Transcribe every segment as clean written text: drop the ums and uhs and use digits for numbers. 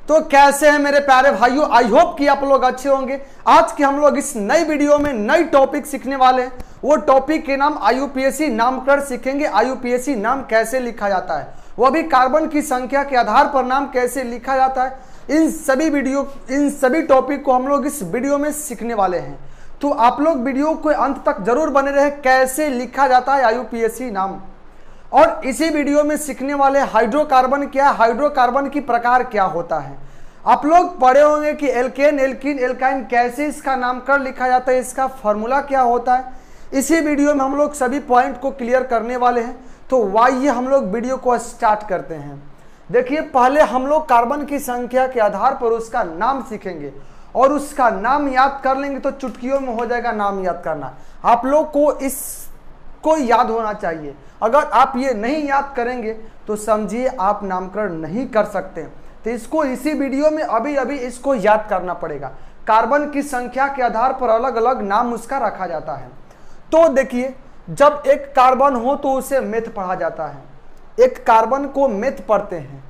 तो कैसे हैं मेरे प्यारे भाइयों, आई होप कि आप लोग अच्छे होंगे। आज के हम लोग इस नई वीडियो में नई टॉपिक सीखने वाले हैं। वो टॉपिक के नाम आईयूपीएसी नामकरण सीखेंगे। आईयूपीएसी नाम कैसे लिखा जाता है, वो भी कार्बन की संख्या के आधार पर नाम कैसे लिखा जाता है, इन सभी टॉपिक को हम लोग इस वीडियो में सीखने वाले हैं। तो आप लोग वीडियो को अंत तक जरूर बने रहे, कैसे लिखा जाता है आईयूपीएसी नाम। और इसी वीडियो में सीखने वाले हाइड्रोकार्बन क्या है, हाइड्रोकार्बन की प्रकार क्या होता है। आप लोग पढ़े होंगे कि एल्केन, एल्कीन, एल्काइन कैसे इसका नामकरण लिखा जाता है, इसका फॉर्मूला क्या होता है। इसी वीडियो में हम लोग सभी पॉइंट को क्लियर करने वाले हैं। तो आइए हम लोग वीडियो को स्टार्ट करते हैं। देखिए, पहले हम लोग कार्बन की संख्या के आधार पर उसका नाम सीखेंगे और उसका नाम याद कर लेंगे तो चुटकियों में हो जाएगा नाम याद करना। आप लोग को इसको याद होना चाहिए। अगर आप ये नहीं याद करेंगे तो समझिए आप नामकरण नहीं कर सकते। तो इसको इसी वीडियो में अभी इसको याद करना पड़ेगा। कार्बन की संख्या के आधार पर अलग अलग नाम उसका रखा जाता है। तो देखिए, जब एक कार्बन हो तो उसे मेथ पढ़ा जाता है। एक कार्बन को मेथ पढ़ते हैं।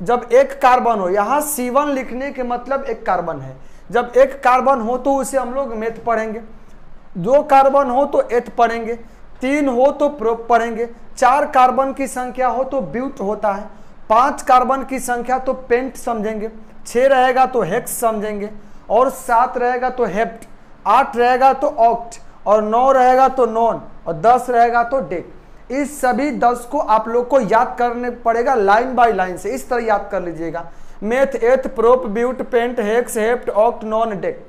जब एक कार्बन हो, यहाँ C1 लिखने के मतलब एक कार्बन है। जब एक कार्बन हो तो उसे हम लोग मेथ पढ़ेंगे। 2 कार्बन हो तो एथ पढ़ेंगे। 3 हो तो प्रोप पढ़ेंगे। 4 कार्बन की संख्या हो तो ब्यूट होता है। 5 कार्बन की संख्या तो पेंट समझेंगे। 6 रहेगा तो हेक्स समझेंगे और 7 रहेगा तो हेप्ट, 8 रहेगा तो ऑक्ट और 9 रहेगा तो नॉन और 10 रहेगा तो डेक। इस सभी 10 को आप लोग को याद करने पड़ेगा लाइन बाय लाइन से। इस तरह याद कर लीजिएगा, meth, eth, prop, but, pent, hex, hept, oct, non, dec.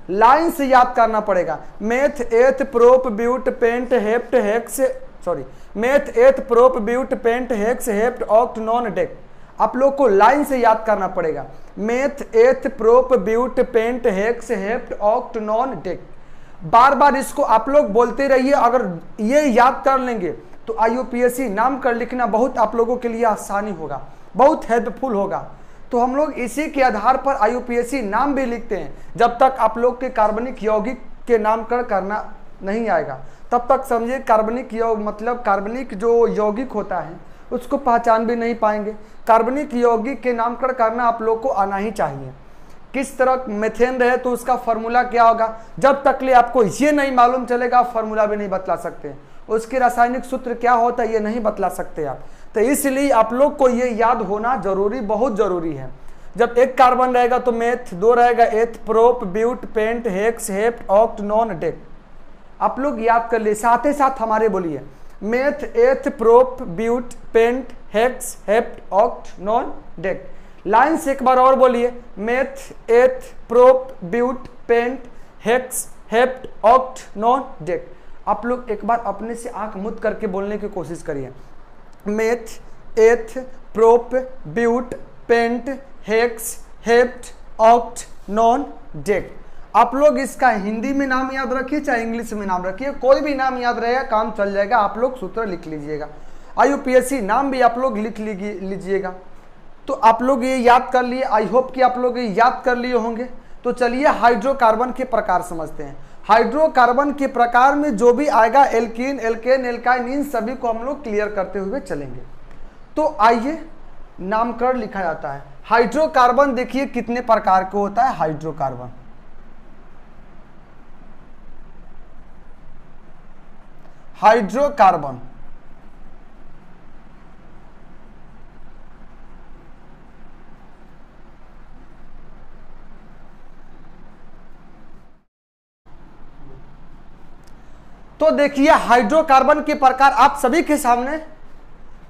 Line से याद करना पड़ेगा। Meth, eth, prop, but, pent, hept, hex, meth, eth, prop, but, pent, hex, hept, oct, non, dec. आप लोग को लाइन से याद करना पड़ेगा। Meth, eth, prop, but, pent, hex, hept, oct, non, dec. बार बार इसको आप लोग बोलते रहिए। अगर ये याद कर लेंगे तो आईयूपीएसी नाम कर लिखना बहुत आप लोगों के लिए आसानी होगा, बहुत हेल्पफुल होगा। तो हम लोग इसी के आधार पर आईयूपीएसी नाम भी लिखते हैं। जब तक आप लोग के कार्बनिक यौगिक के नामकरण करना नहीं आएगा तब तक समझिए कार्बनिक मतलब कार्बनिक जो यौगिक होता है उसको पहचान भी नहीं पाएंगे। कार्बनिक यौगिक के नामकरण करना आप लोग को आना ही चाहिए। किस तरह मेथेन रहे तो उसका फॉर्मूला क्या होगा, जब तक ले आपको ये नहीं मालूम चलेगा फॉर्मूला भी नहीं बतला सकते। उसके रासायनिक सूत्र क्या होता है ये नहीं बतला सकते आप। तो इसलिए आप लोग को ये याद होना जरूरी, बहुत जरूरी है। जब एक कार्बन रहेगा तो मेथ, 2 रहेगा eth, prop, but, pent, hex, hept, oct, non, dec. आप लोग याद कर लिए, साथ ही साथ हमारे बोलिए, meth, eth, prop, but, pent, hex, hept, oct, non, dec. Line से एक बार और बोलिए, meth, eth, prop, but, pent, hex, hept, oct, non, dec. आप लोग एक बार अपने से आंख मुद करके बोलने की कोशिश करिए। Meth, eth, prop, but, pent, hex, hept, oct, non, dec. आप लोग इसका हिंदी में नाम याद रखिए चाहे इंग्लिश में नाम रखिए, कोई भी नाम याद रहेगा काम चल जाएगा। आप लोग सूत्र लिख लीजिएगा। आईयूपीएसी नाम भी आप लोग लिख लीजिएगा। तो आप लोग ये याद कर लिए, आई होप कि आप लोग ये याद कर लिए होंगे। तो चलिए हाइड्रोकार्बन के प्रकार समझते हैं। हाइड्रोकार्बन के प्रकार में जो भी आएगा एल्कीन, एल्केन, एल्काइन, इन सभी को हम लोग क्लियर करते हुए चलेंगे। तो आइए, नामकरण लिखा जाता है। हाइड्रोकार्बन देखिए कितने प्रकार का होता है। हाइड्रोकार्बन हाइड्रोकार्बन तो देखिए, हाइड्रोकार्बन के प्रकार आप सभी के सामने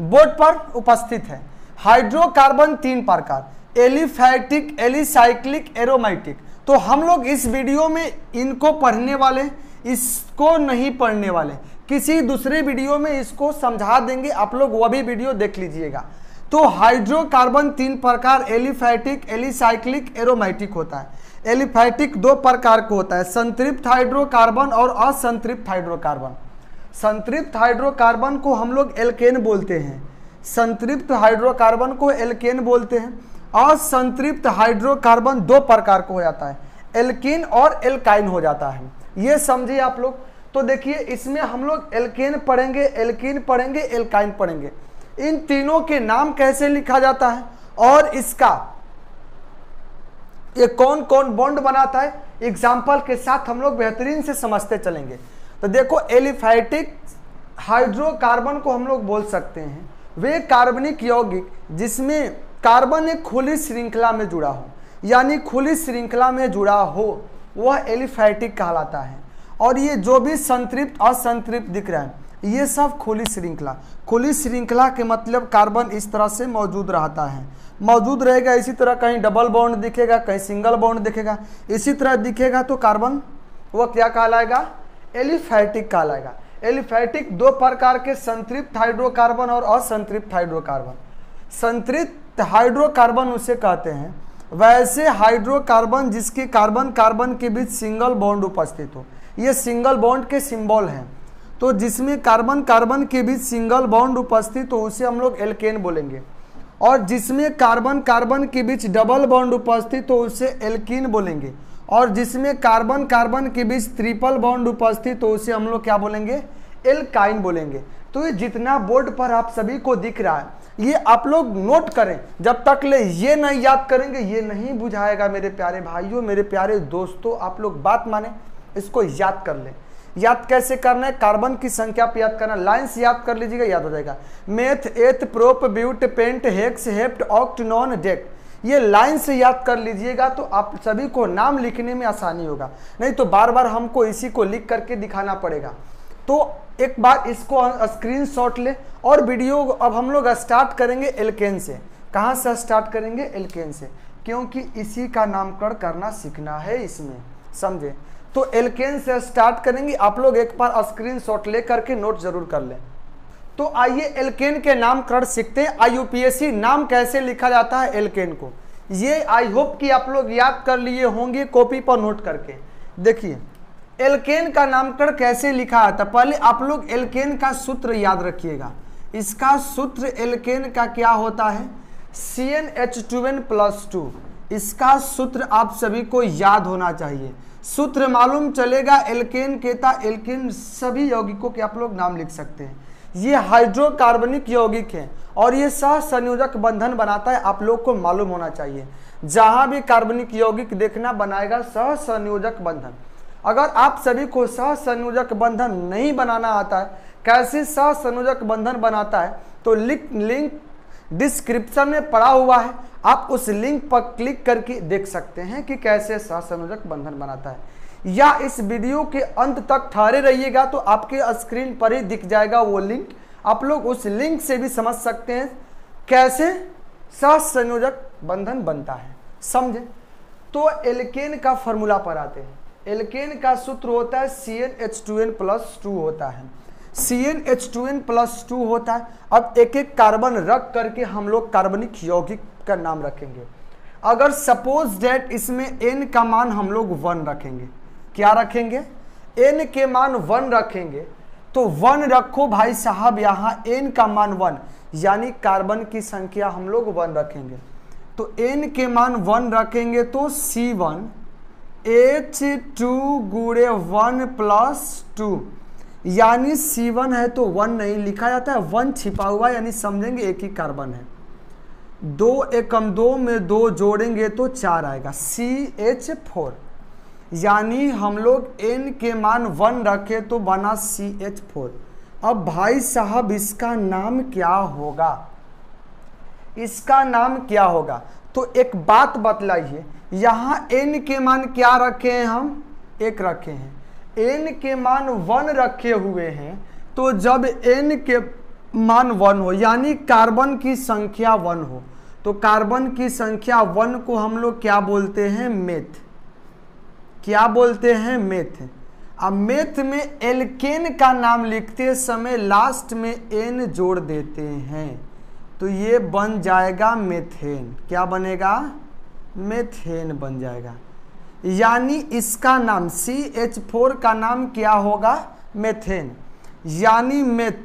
बोर्ड पर उपस्थित है। हाइड्रोकार्बन 3 प्रकार, एलिफैटिक, एलिसाइक्लिक, एरोमेटिक। तो हम लोग इस वीडियो में इनको पढ़ने वाले, इसको नहीं पढ़ने वाले। किसी दूसरे वीडियो में इसको समझा देंगे, आप लोग वह भी वीडियो देख लीजिएगा। तो हाइड्रोकार्बन 3 प्रकार, एलिफैटिक, एलिसाइक्लिक, एरोमेटिक होता है। एलिफैटिक 2 प्रकार का होता है, संतृप्त हाइड्रोकार्बन और असंतृप्त हाइड्रोकार्बन। संतृप्त हाइड्रोकार्बन को हम लोग एल्केन बोलते हैं, संतृप्त हाइड्रोकार्बन को एल्केन बोलते हैं। असंतृप्त हाइड्रोकार्बन 2 प्रकार का हो जाता है, एल्कीन और एल्काइन हो जाता है। ये समझिए आप लोग। तो देखिए, इसमें हम लोग एल्केन पढ़ेंगे, एल्कीन पढ़ेंगे, एल्काइन पढ़ेंगे। इन तीनों के नाम कैसे लिखा जाता है और इसका ये कौन कौन बॉन्ड बनाता है, एग्जाम्पल के साथ हम लोग बेहतरीन से समझते चलेंगे। तो देखो एलिफैटिक हाइड्रोकार्बन को हम लोग बोल सकते हैं वे कार्बनिक यौगिक जिसमें कार्बन एक खुली श्रृंखला में जुड़ा हो, यानी खुली श्रृंखला में जुड़ा हो वह एलिफैटिक कहलाता है। और ये जो भी संतृप्त असंतृप्त दिख रहा है ये सब खुली श्रृंखला। खुली श्रृंखला के मतलब कार्बन इस तरह से मौजूद रहता है, मौजूद रहेगा। इसी तरह कहीं डबल बॉन्ड दिखेगा, कहीं सिंगल बॉन्ड दिखेगा, इसी तरह दिखेगा तो कार्बन वह क्या कहलाएगा, एलिफैटिक कहलाएगा। एलिफैटिक दो प्रकार के संतृप्त हाइड्रोकार्बन और असंतृप्त हाइड्रोकार्बन। संतृप्त हाइड्रोकार्बन उसे कहते हैं वैसे हाइड्रोकार्बन जिसके कार्बन कार्बन के बीच सिंगल बॉन्ड उपस्थित हो। ये सिंगल बॉन्ड के सिंबल हैं, तो जिसमें कार्बन कार्बन के बीच सिंगल बॉन्ड उपस्थित हो उसे हम लोग एल्केन बोलेंगे। और जिसमें कार्बन कार्बन के बीच डबल बॉन्ड उपस्थित हो उसे एल्कीन बोलेंगे। और जिसमें कार्बन कार्बन के बीच ट्रिपल बॉन्ड उपस्थित हो उसे हम लोग क्या बोलेंगे, एल्काइन बोलेंगे। तो ये जितना बोर्ड पर आप सभी को दिख रहा है ये आप लोग नोट करें, जब तक ले ये नहीं याद करेंगे ये नहीं बुझाएगा। मेरे प्यारे भाइयों, मेरे प्यारे दोस्तों, आप लोग बात माने, इसको याद कर लें। याद कैसे करना है, कार्बन की संख्या पे याद करना, लाइन से याद कर लीजिएगा, याद हो जाएगा। Meth, eth, prop, but, pent, hex, hept, oct, non, dec, ये लाइन से याद कर लीजिएगा तो आप सभी को नाम लिखने में आसानी होगा। नहीं तो बार बार हमको इसी को लिख करके दिखाना पड़ेगा। तो एक बार इसको स्क्रीनशॉट ले और वीडियो अब हम लोग स्टार्ट करेंगे एल्केन से। कहाँ से स्टार्ट करेंगे, एल्केन से, क्योंकि इसी का नामकरण करना सीखना है इसमें, समझे। तो एल्केन से स्टार्ट करेंगे। आप लोग एक बार स्क्रीनशॉट ले करके नोट जरूर कर लें। तो आइए एल्केन के नामकरण सीखते हैं। आईयूपीएसी नाम कैसे लिखा जाता है एल्केन को, ये आई होप कि आप लोग याद कर लिए होंगे कॉपी पर नोट करके। देखिए एल्केन का नामकरण कैसे लिखा आता है, पहले आप लोग एल्केन का सूत्र याद रखिएगा। इसका सूत्र एल्केन का क्या होता है, CnH2n+2। इसका सूत्र आप सभी को याद होना चाहिए। सूत्र मालूम चलेगा एल्केन के ता एल्केन सभी यौगिकों के आप लोग नाम लिख सकते हैं। ये हाइड्रोकार्बनिक यौगिक है और ये सहसंयोजक बंधन बनाता है, आप लोग को मालूम होना चाहिए। जहां भी कार्बनिक यौगिक देखना बनाएगा सहसंयोजक बंधन। अगर आप सभी को सहसंयोजक बंधन नहीं बनाना आता है, कैसे सहसंयोजक बंधन बनाता है, तो लिंक डिस्क्रिप्शन में पड़ा हुआ है, आप उस लिंक पर क्लिक करके देख सकते हैं कि कैसे सहसंयोजक बंधन बनाता है। या इस वीडियो के अंत तक ठहरे रहिएगा तो आपके स्क्रीन पर ही दिख जाएगा वो लिंक, आप लोग उस लिंक से भी समझ सकते हैं कैसे सहसंयोजक बंधन बनता है, समझे। तो एल्केन का फॉर्मूला पर आते हैं। एल्केन का सूत्र होता है CnH2n+2 होता है, CnH2n+2 होता है। अब एक एक कार्बन रख करके हम लोग कार्बनिक यौगिक का नाम रखेंगे। अगर सपोज डेट इसमें n का मान हम लोग 1 रखेंगे, क्या रखेंगे, n के मान 1 रखेंगे, तो 1 रखो भाई साहब, यहाँ n का मान 1 यानी कार्बन की संख्या हम लोग 1 रखेंगे। तो n के मान 1 रखेंगे तो C1H2 गुणे 1+2 यानी C1 है तो 1 नहीं लिखा जाता है, 1 छिपा हुआ यानी समझेंगे एक ही कार्बन है। 2 एकम 2 में 2 जोड़ेंगे तो 4 आएगा, CH4 यानी हम लोग n के मान 1 रखे तो बना CH4। अब भाई साहब इसका नाम क्या होगा, इसका नाम क्या होगा, तो एक बात बतलाइए, यहाँ n के मान क्या रखे हैं, हम 1 रखे हैं, n के मान 1 रखे हुए हैं, तो जब n के मान 1 हो यानी कार्बन की संख्या 1 हो, तो कार्बन की संख्या 1 को हम लोग क्या बोलते हैं, मेथ। क्या बोलते हैं, मेथ। अब मेथ में एल्केन का नाम लिखते समय लास्ट में n जोड़ देते हैं तो ये बन जाएगा मेथेन। क्या बनेगा, मेथेन बन जाएगा। यानी इसका नाम CH4 का नाम क्या होगा, मेथेन। यानी मेथ,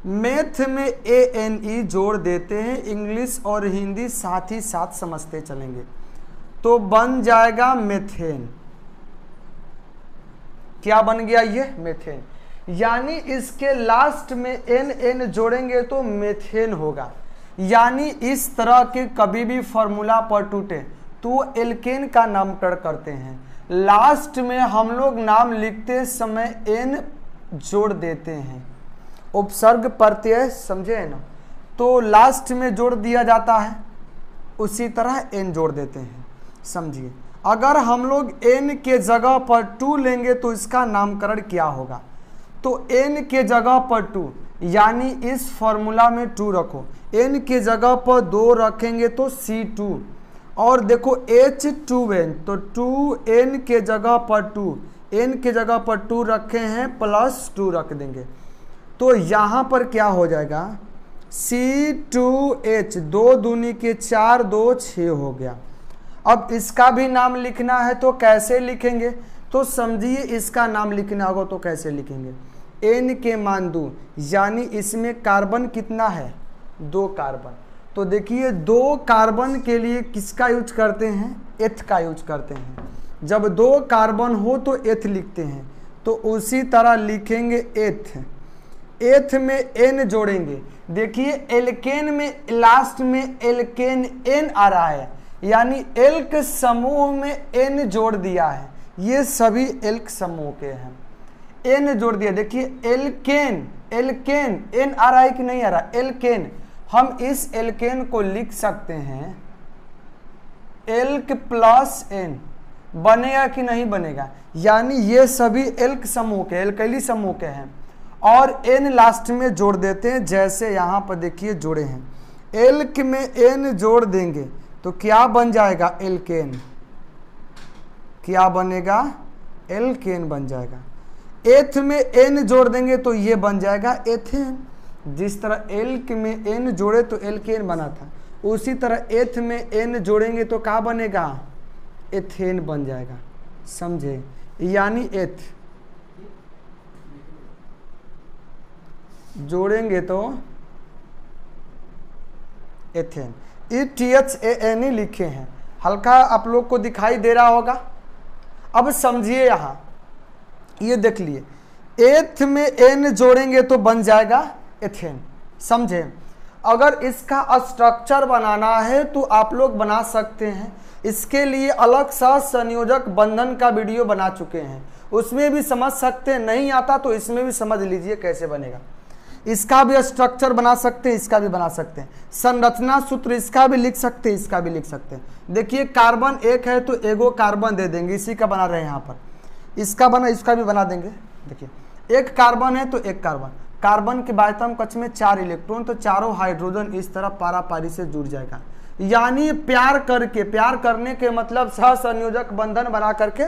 मेथ में ANE जोड़ देते हैं, इंग्लिश और हिंदी साथ ही साथ समझते चलेंगे तो बन जाएगा मेथेन। क्या बन गया ये, मेथेन। यानी इसके लास्ट में n जोड़ेंगे तो मेथेन होगा। यानी इस तरह के कभी भी फॉर्मूला पर टूटे तो एल्केन का नामकरण करते हैं। लास्ट में हम लोग नाम लिखते समय एन जोड़ देते हैं, उपसर्ग प्रत्यय, समझे ना, तो लास्ट में जोड़ दिया जाता है, उसी तरह एन जोड़ देते हैं, समझिए। अगर हम लोग एन के जगह पर 2 लेंगे तो इसका नामकरण क्या होगा, तो एन के जगह पर 2, यानी इस फॉर्मूला में 2 रखो, एन के जगह पर 2 रखेंगे तो C2, और देखो H2n, तो 2n के जगह पर 2, n के जगह पर 2 रखे हैं प्लस 2 रख देंगे, तो यहाँ पर क्या हो जाएगा C2H, 2 दूनी के 4, 2 6 हो गया। अब इसका भी नाम लिखना है तो कैसे लिखेंगे, तो समझिए इसका नाम लिखना होगा तो कैसे लिखेंगे, n के मान 2, यानी इसमें कार्बन कितना है 2 कार्बन, तो देखिए 2 कार्बन के लिए किसका यूज करते हैं, एथ का यूज करते हैं। जब 2 कार्बन हो तो एथ लिखते हैं, तो उसी तरह लिखेंगे एथ, एथ में एन जोड़ेंगे। देखिए एल्केन में लास्ट में एल्केन एन आ रहा है, यानी एल्क समूह में एन जोड़ दिया है, ये सभी एल्क समूह के हैं, एन जोड़ दिया। देखिए एल्केन, एल्केन एन आ रहा है कि नहीं आ रहा, एल्केन, हम इस एल्केन को लिख सकते हैं एल्क प्लस एन, बनेगा कि नहीं बनेगा, यानी ये सभी एल्क समूह के, एल्कैली समूह के हैं, और एन लास्ट में जोड़ देते हैं, जैसे यहाँ पर देखिए जोड़े हैं, एल्क में एन जोड़ देंगे तो क्या बन जाएगा एल्केन, क्या बनेगा एल्केन बन जाएगा। एथ में एन जोड़ देंगे तो ये बन जाएगा एथेन, जिस तरह एल्क में एन जोड़े तो एल्केन बना था, उसी तरह एथ में एन जोड़ेंगे तो क्या बनेगा एथेन बन जाएगा, समझे, यानी एथ जोड़ेंगे तो एथेन, ETHAN ही लिखे हैं, हल्का आप लोग को दिखाई दे रहा होगा। अब समझिए यहाँ ये देख लिए, एथ में एन जोड़ेंगे तो बन जाएगा एथेन, समझे। अगर इसका स्ट्रक्चर बनाना है तो आप लोग बना सकते हैं, इसके लिए अलग सा संयोजक बंधन का वीडियो बना चुके हैं, उसमें भी समझ सकते हैं, नहीं आता तो इसमें भी समझ लीजिए कैसे बनेगा। इसका भी स्ट्रक्चर बना सकते हैं, इसका भी बना सकते हैं, संरचना सूत्र इसका भी लिख सकते हैं, इसका भी लिख सकते हैं। देखिए कार्बन 1 है तो एगो कार्बन दे देंगे, इसी का बना रहे हैं यहाँ पर, इसका बना, इसका भी बना देंगे। देखिए 1 कार्बन है तो 1 कार्बन, कार्बन के बाह्यतम कक्ष में 4 इलेक्ट्रॉन, तो चारों हाइड्रोजन इस तरह पारापारी से जुड़ जाएगा, यानी प्यार करके, प्यार करने के मतलब सहसंयोजक बंधन बना करके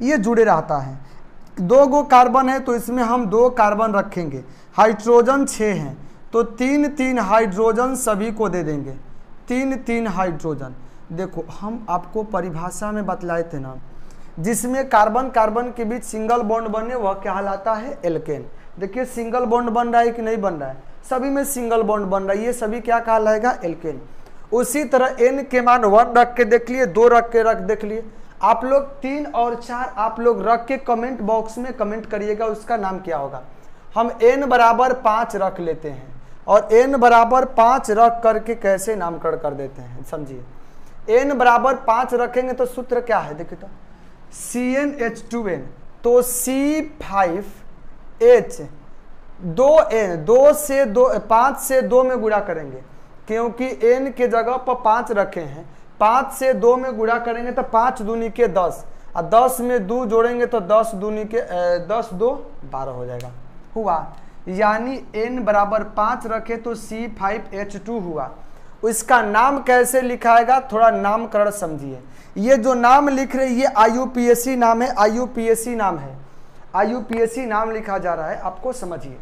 ये जुड़े रहता है। 2 गो कार्बन है तो इसमें हम 2 कार्बन रखेंगे, हाइड्रोजन 6 हैं तो 3-3 हाइड्रोजन सभी को दे देंगे, 3-3 हाइड्रोजन। देखो हम आपको परिभाषा में बतलाए थे ना, जिसमें कार्बन कार्बन के बीच सिंगल बॉन्ड बने वह कहलाता है एल्केन। देखिए सिंगल बॉन्ड बन रहा है कि नहीं बन रहा है, सभी में सिंगल बॉन्ड बन रहा है, ये सभी क्या कहलाएगा एल्केन। उसी तरह एन के मान 1 रख के देख लिए, 2 रख के देख लिए, आप लोग 3 और 4 आप लोग रख के कमेंट बॉक्स में कमेंट करिएगा उसका नाम क्या होगा। हम n बराबर 5 रख लेते हैं, और n बराबर 5 रख करके कैसे नामकरण कर देते हैं, समझिए। n बराबर 5 रखेंगे तो सूत्र क्या है, देखिए तो CnH2n, तो C5H 5 से 2 में गुणा करेंगे, क्योंकि n के जगह पर 5 रखे हैं, 5 से 2 में गुणा करेंगे तो 5 दूनी के 10, और 10 में 2 जोड़ेंगे तो 10 दूनी के 10 2 12 हो जाएगा, हुआ। यानी n बराबर 5 रखे तो C5H2 हुआ। इसका नाम कैसे लिखाएगा, थोड़ा नामकरण समझिए। ये जो नाम लिख रहे ये IUPAC नाम है, IUPAC नाम है, IUPAC नाम लिखा जा रहा है, आपको समझिए।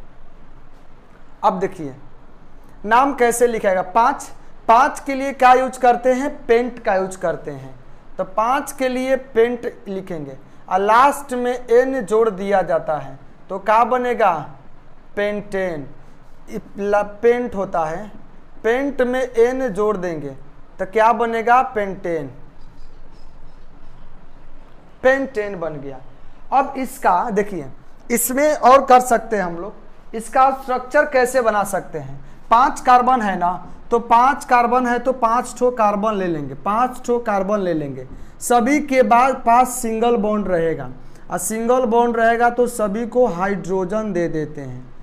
अब देखिए नाम कैसे लिखाएगा, 5 के लिए क्या यूज करते हैं, पेंट का यूज करते हैं, तो 5 के लिए पेंट लिखेंगे, और लास्ट में n जोड़ दिया जाता है तो क्या बनेगा पेंटेन, पेंट होता है, पेंट में n जोड़ देंगे तो क्या बनेगा पेंटेन, पेंटेन बन गया। अब इसका देखिए, इसमें और कर सकते हैं हम लोग, इसका स्ट्रक्चर कैसे बना सकते हैं। 5 कार्बन है ना, तो 5 कार्बन है तो 5 ठो कार्बन ले लेंगे, 5 ठो कार्बन ले लेंगे। सभी के बाद पास सिंगल बॉन्ड रहेगा, और सिंगल बॉन्ड रहेगा तो सभी को हाइड्रोजन दे देते हैं,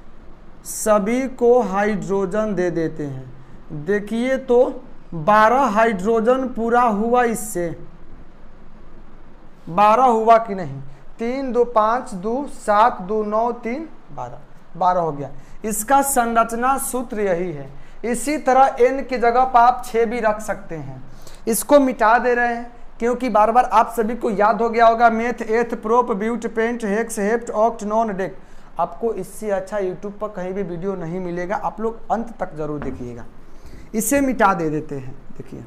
सभी को हाइड्रोजन दे देते हैं। देखिए तो 12 हाइड्रोजन पूरा हुआ, इससे 12 हुआ कि नहीं? 3 2 5 2 7 2 9 3 12 हो गया। इसका संरचना सूत्र यही है। इसी तरह n की जगह पर आप 6 भी रख सकते हैं। इसको मिटा दे रहे हैं क्योंकि बार बार आप सभी को याद हो गया होगा meth, eth, prop, but, pent, hex, hept, oct, non, dec. आपको इससे अच्छा यूट्यूब पर कहीं भी वीडियो नहीं मिलेगा, आप लोग अंत तक जरूर देखिएगा। इसे मिटा दे देते हैं। देखिए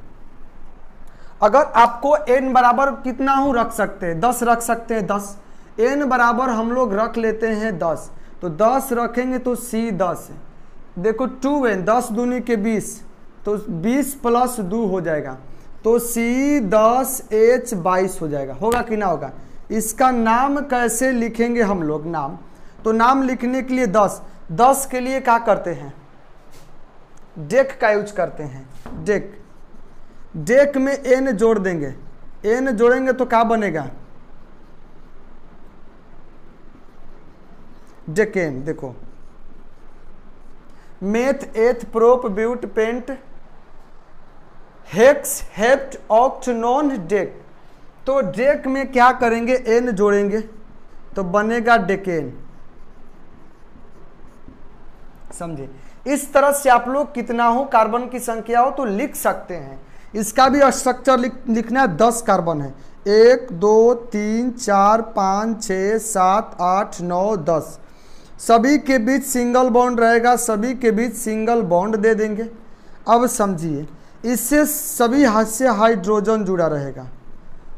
अगर आपको n बराबर कितना हूँ रख सकते हैं, 10 रख सकते हैं, 10 n बराबर हम लोग रख लेते हैं 10, तो 10 रखेंगे तो C 10, देखो 2n 10 दूनी के 20, तो 20 प्लस 2 हो जाएगा, तो C 10 H 22 हो जाएगा। होगा कि ना होगा? इसका नाम कैसे लिखेंगे हम लोग? नाम तो नाम लिखने के लिए 10 के लिए क्या करते हैं? डेक का यूज करते हैं। डेक में n जोड़ देंगे, n जोड़ेंगे तो क्या बनेगा? डेकेन। देखो meth, eth, prop, but, pent, hex, hept, oct, non, dec. तो डेक में क्या करेंगे? n जोड़ेंगे तो बनेगा डेकेन। समझे? इस तरह से आप लोग कितना हो कार्बन की संख्या हो तो लिख सकते हैं। इसका भी स्ट्रक्चर लिखना है। 10 कार्बन है, 1 2 3 4 5 6 7 8 9 10। सभी के बीच सिंगल बॉन्ड रहेगा, सभी के बीच सिंगल बॉन्ड दे देंगे। अब समझिए, इससे सभी से हाइड्रोजन जुड़ा रहेगा,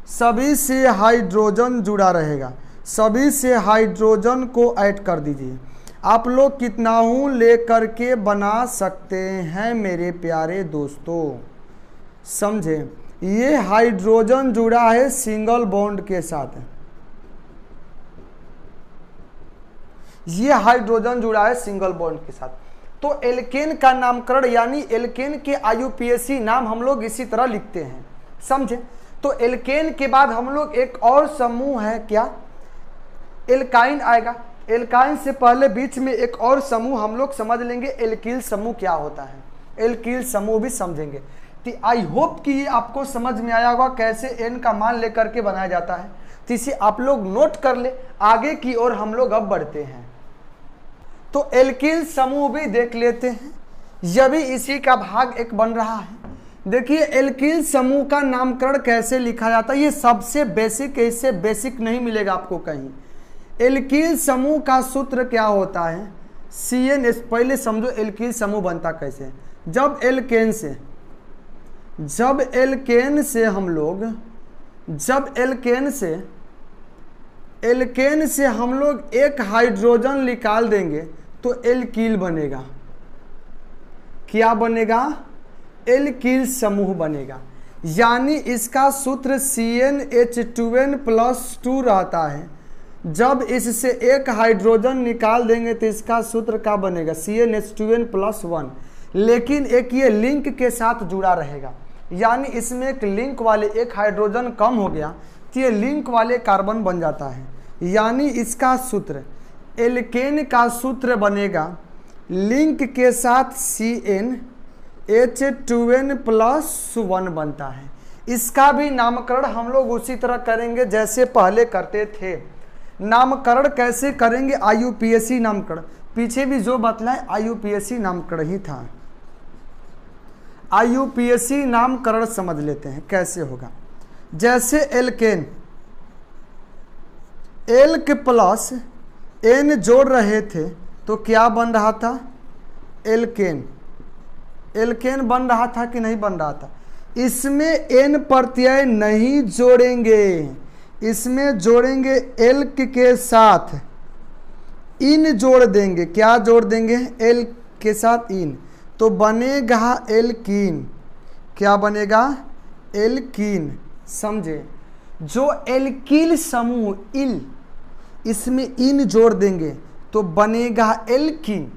सभी से हाइड्रोजन जुड़ा रहेगा, सभी से हाइड्रोजन को ऐड कर दीजिए। आप लोग कितना हूँ लेकर के बना सकते हैं मेरे प्यारे दोस्तों। समझे? ये हाइड्रोजन जुड़ा है सिंगल बॉन्ड के साथ, ये हाइड्रोजन जुड़ा है सिंगल बॉन्ड के साथ। तो एल्केन का नामकरण यानी एल्केन के आईयूपीएसी नाम हम लोग इसी तरह लिखते हैं। समझे? तो एल्केन के बाद हम लोग एक और समूह है, क्या? एल्काइन आएगा। एल्काइन से पहले बीच में एक और समूह हम लोग समझ लेंगे, एल्किल समूह क्या होता है। एल्किल समूह भी समझेंगे। तो आई होप कि ये आपको समझ में आया होगा कैसे n का मान लेकर के बनाया जाता है। तो इसे आप लोग नोट कर ले, आगे की ओर हम लोग अब बढ़ते हैं। तो एल्किल समूह भी देख लेते हैं, यह भी इसी का भाग एक बन रहा है। देखिए एल्किल समूह का नामकरण कैसे लिखा जाता है, ये सबसे बेसिक है, इससे बेसिक नहीं मिलेगा आपको कहीं। एल्किल समूह का सूत्र क्या होता है? CnH। पहले समझो एल्किल समूह बनता कैसे। जब एल्केन से हम लोग एक हाइड्रोजन निकाल देंगे तो एल्किल बनेगा। क्या बनेगा? एल्किल समूह बनेगा। यानी इसका सूत्र CnH2n+2 रहता है। जब इससे एक हाइड्रोजन निकाल देंगे तो इसका सूत्र क्या बनेगा? CnH2n+1। लेकिन एक ये लिंक के साथ जुड़ा रहेगा, यानी इसमें एक लिंक वाले एक हाइड्रोजन कम हो गया तो ये लिंक वाले कार्बन बन जाता है। यानी इसका सूत्र, एल्केन का सूत्र बनेगा लिंक के साथ CnH2n+1 बनता है। इसका भी नामकरण हम लोग उसी तरह करेंगे जैसे पहले करते थे। नामकरण कैसे करेंगे? आईयूपीएसी नामकरण। पीछे भी जो बतलाए आईयूपीएसी नामकरण ही था। आईयूपीएसी नामकरण समझ लेते हैं कैसे होगा। जैसे एल्केन, एल्क प्लस n जोड़ रहे थे तो क्या बन रहा था? एल्केन। एल्केन बन रहा था कि नहीं बन रहा था? इसमें n प्रत्यय नहीं जोड़ेंगे, इसमें जोड़ेंगे एल्क के साथ इन जोड़ देंगे। क्या जोड़ देंगे? एल्क के साथ इन, तो बनेगा एल्कीन। क्या बनेगा? एल्कीन। समझे? जो एल्किल समूह इल, इसमें इन जोड़ देंगे तो बनेगा एल्कीन।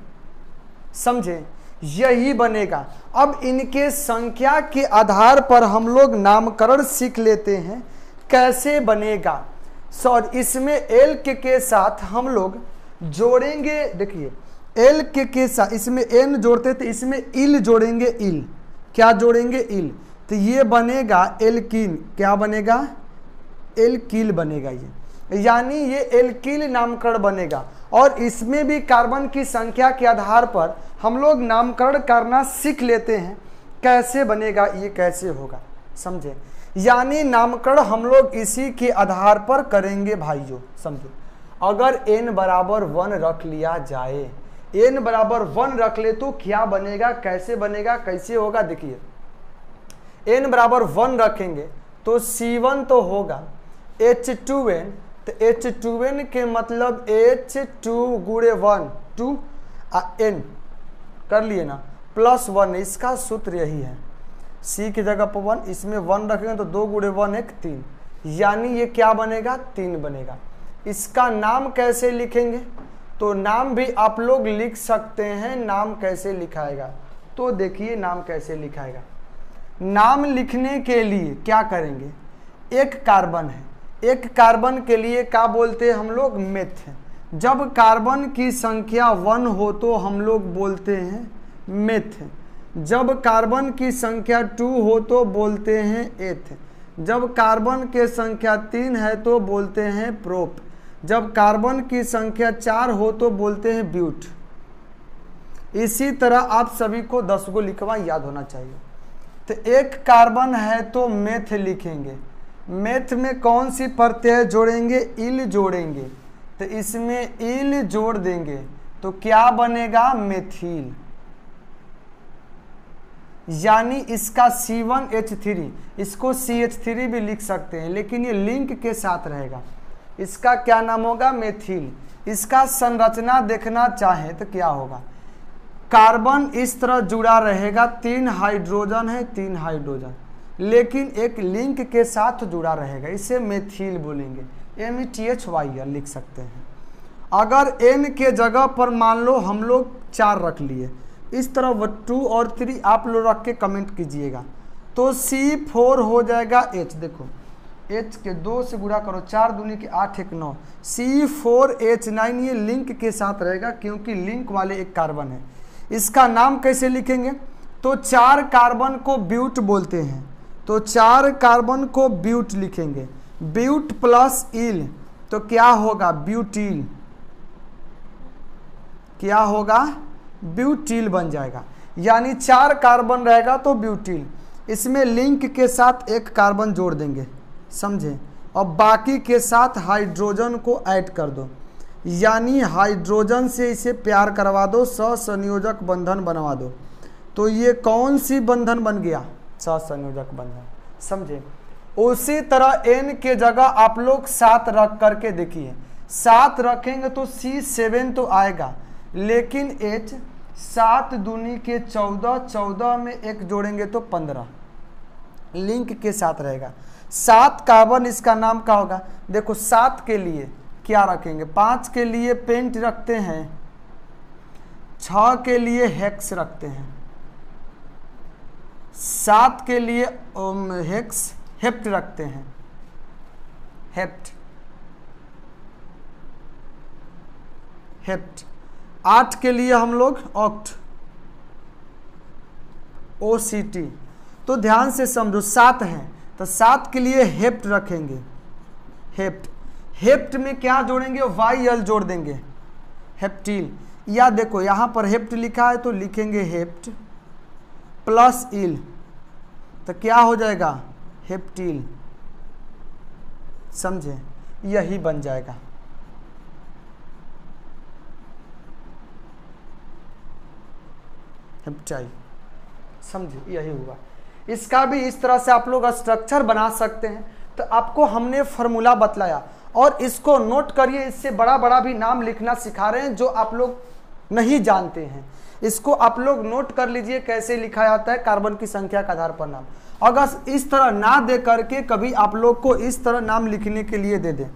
समझे? यही बनेगा। अब इनके संख्या के आधार पर हम लोग नामकरण सीख लेते हैं कैसे बनेगा। सॉरी, इसमें एल के साथ हम लोग जोड़ेंगे, देखिए एल के साथ इसमें एन जोड़ते तो इसमें इल जोड़ेंगे, इल क्या जोड़ेंगे, इल, तो ये बनेगा एल्कीन, क्या बनेगा, एल्कील बनेगा ये, यानी ये एल्कील नामकरण बनेगा। और इसमें भी कार्बन की संख्या के आधार पर हम लोग नामकरण करना सीख लेते हैं कैसे बनेगा, ये कैसे होगा, समझे। यानी नामकरण हम लोग इसी के आधार पर करेंगे भाइयों, समझो। अगर n बराबर 1 रख लिया जाए, n बराबर 1 रख ले तो क्या बनेगा, कैसे बनेगा, कैसे होगा, देखिए n बराबर 1 रखेंगे तो C1 तो होगा H2n, तो H2n के मतलब H2 गुणे 1 2 n कर लिए ना, प्लस 1, इसका सूत्र यही है, C की जगह पर 1, इसमें 1 रखेंगे तो 2 गुणे 1 1 3, यानी ये क्या बनेगा, 3 बनेगा। इसका नाम कैसे लिखेंगे, तो नाम भी आप लोग लिख सकते हैं, नाम कैसे लिखाएगा, तो देखिए नाम कैसे लिखाएगा। नाम लिखने के लिए क्या करेंगे, एक कार्बन है, एक कार्बन के लिए क्या बोलते हैं हम लोग, मेथ। जब कार्बन की संख्या 1 हो तो हम लोग बोलते हैं मेथ, जब कार्बन की संख्या 2 हो तो बोलते हैं एथ, जब कार्बन के संख्या 3 है तो बोलते हैं प्रोप, जब कार्बन की संख्या 4 हो तो बोलते हैं ब्यूट। इसी तरह आप सभी को 10 को लिखवा याद होना चाहिए। तो एक कार्बन है तो मेथ लिखेंगे, मेथ में कौन सी प्रत्यय जोड़ेंगे, इल जोड़ेंगे, तो इसमें इल जोड़ देंगे तो क्या बनेगा, मेथिल, यानी इसका C1H3, इसको CH3 भी लिख सकते हैं लेकिन ये लिंक के साथ रहेगा, इसका क्या नाम होगा, मेथिल। इसका संरचना देखना चाहे तो क्या होगा, कार्बन इस तरह जुड़ा रहेगा, 3 हाइड्रोजन है, 3 हाइड्रोजन, लेकिन एक लिंक के साथ जुड़ा रहेगा, इसे मेथिल बोलेंगे, METHYL लिख सकते हैं। अगर N के जगह पर मान लो हम लोग 4 रख लिए, इस तरह 2 और 3 आप लोग रख के कमेंट कीजिएगा, तो C4 हो जाएगा H, देखो H के 2 से गुणा करो, 4 दूनी के 8 1 9, C4H9, ये लिंक के साथ रहेगा क्योंकि लिंक वाले एक कार्बन है। इसका नाम कैसे लिखेंगे, तो 4 कार्बन को ब्यूट बोलते हैं, तो 4 कार्बन को ब्यूट लिखेंगे, ब्यूट प्लस इल तो क्या होगा, ब्यूटील, क्या होगा, ब्यूटील बन जाएगा, यानी 4 कार्बन रहेगा तो ब्यूटील। इसमें लिंक के साथ एक कार्बन जोड़ देंगे, समझे, और बाकी के साथ हाइड्रोजन को ऐड कर दो, यानी हाइड्रोजन से इसे प्यार करवा दो, सहसंयोजक बंधन बनवा दो, तो ये कौन सी बंधन बन गया, सहसंयोजक बंधन, समझे। उसी तरह N के जगह आप लोग 7 रख करके देखिए, 7 रखेंगे तो C7 तो आएगा, लेकिन H 7 दूनी के 14, 14 में 1 जोड़ेंगे तो 15, लिंक के साथ रहेगा। 7 कार्बन, इसका नाम क्या होगा, देखो 7 के लिए क्या रखेंगे, 5 के लिए पेंट रखते हैं, 6 के लिए हेक्स रखते हैं, 7 के लिए हेक्स हेप्ट रखते हैं, हेप्ट हेप्ट, 8 के लिए हम लोग ऑक्ट, OCT। तो ध्यान से समझो, 7 हैं तो 7 के लिए हेप्ट रखेंगे, हेप्ट, हेप्ट में क्या जोड़ेंगे, YL जोड़ देंगे, हेप्टील, या देखो यहाँ पर हेप्ट लिखा है तो लिखेंगे हेप्ट प्लस इल, तो क्या हो जाएगा, हेप्टील, समझे, यही बन जाएगा। हेप्टाइल, समझे, यही हुआ। इसका भी इस तरह से आप लोग स्ट्रक्चर बना सकते हैं। तो आपको हमने फॉर्मूला बतलाया और इसको नोट करिए, इससे बड़ा बड़ा भी नाम लिखना सिखा रहे हैं जो आप लोग नहीं जानते हैं, इसको आप लोग नोट कर लीजिए कैसे लिखा जाता है कार्बन की संख्या के आधार पर नाम। अगर इस तरह ना दे करके कभी आप लोग को इस तरह नाम लिखने के लिए दे दे,